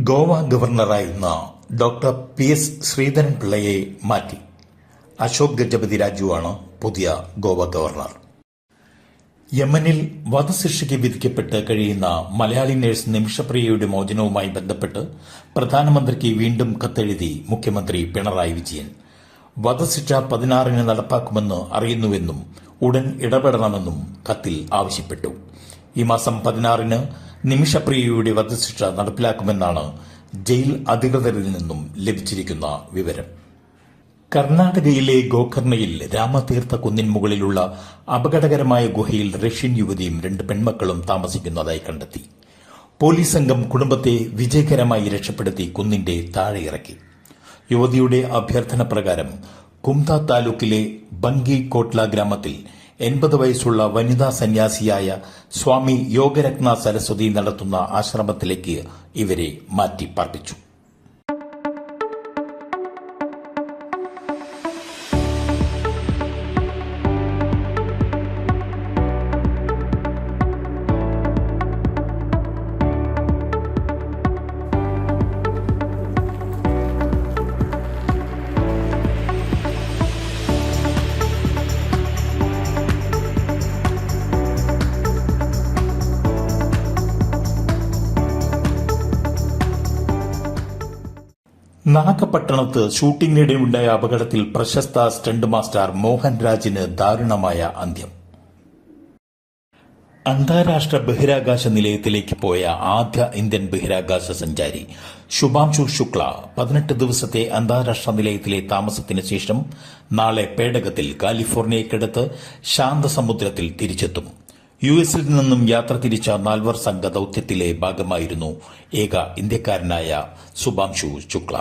Goa ഗവർണറായിരുന്ന doctor PS. ശ്രീധരൻപിള്ളയെ മാറ്റി. അശോക് ഗജപതി രാജുവാണ് പുതിയ Goa governor. യമനിൽ വധശിക്ഷയ്ക്ക് വിധിക്കപ്പെട്ട് കഴിയുന്ന മലയാളി നഴ്സ് നിമിഷപ്രിയയുടെ മോചനവുമായി ബന്ധപ്പെട്ട് പ്രധാനമന്ത്രിക്ക് വീണ്ടും കത്തെഴുതി മുഖ്യമന്ത്രി പിണറായി വിജയൻ. വധശിക്ഷ 16-ന് നടപ്പാക്കുമെന്ന് അറിയുന്നുവെന്നും ഉടൻ ഇടപെടണമെന്നും കത്തിൽ ആവശ്യപ്പെട്ടു. ഈ മാസം 16-ന് നിമിഷപ്രിയയുടെ വധശിക്ഷ നടപ്പിലാക്കുമെന്നാണ് ജയിൽ അധികൃതരിൽ നിന്നും ലഭിച്ചിരിക്കുന്ന വിവരം. കർണാടകയിലെ ഗോകർണയിൽ രാമതീർത്ഥ കുന്നിൻ മുകളിലുള്ള അപകടകരമായ ഗുഹയിൽ റഷ്യൻ യുവതിയും 2 പെൺമക്കളും താമസിക്കുന്നതായി കണ്ടെത്തി. പോലീസ് സംഘം കുടുംബത്തെ വിജയകരമായി രക്ഷപ്പെടുത്തി കുന്നിന്റെ താഴെ ഇറക്കി. യുവതിയുടെ അഭ്യർത്ഥന പ്രകാരം കുംത താലൂക്കിലെ ബങ്കി കോട്ട്ല ഗ്രാമത്തിൽ 80 വയസ്സുള്ള വനിതാ സന്യാസിയായ സ്വാമി യോഗരത്ന സരസ്വതി നടത്തുന്ന ആശ്രമത്തിലേക്ക് ഇവരെ മാറ്റി പാർപ്പിച്ചു. നാഗപട്ടണത്ത് ഷൂട്ടിംഗിനിടെയുണ്ടായ അപകടത്തിൽ പ്രശസ്ത സ്റ്റണ്ട് മാസ്റ്റർ മോഹൻരാജിന് ദാരുണമായ അന്ത്യം. അന്താരാഷ്ട്ര ബഹിരാകാശ നിലയത്തിലേക്ക് പോയ ആദ്യ ഇന്ത്യൻ ബഹിരാകാശ സഞ്ചാരി ശുഭാംശു ശുക്ല 18 ദിവസത്തെ അന്താരാഷ്ട്ര നിലയത്തിലെ താമസത്തിന് ശേഷം നാളെ പേടകത്തിൽ കാലിഫോർണിയക്കടുത്ത് ശാന്തസമുദ്രത്തിൽ തിരിച്ചെത്തും. യുഎസിൽ നിന്നും യാത്ര തിരിച്ച 4 സംഘ ദൌത്യത്തിലെ ഭാഗമായിരുന്നു ഏക ഇന്ത്യക്കാരനായ ശുഭാംശു ശുക്ല.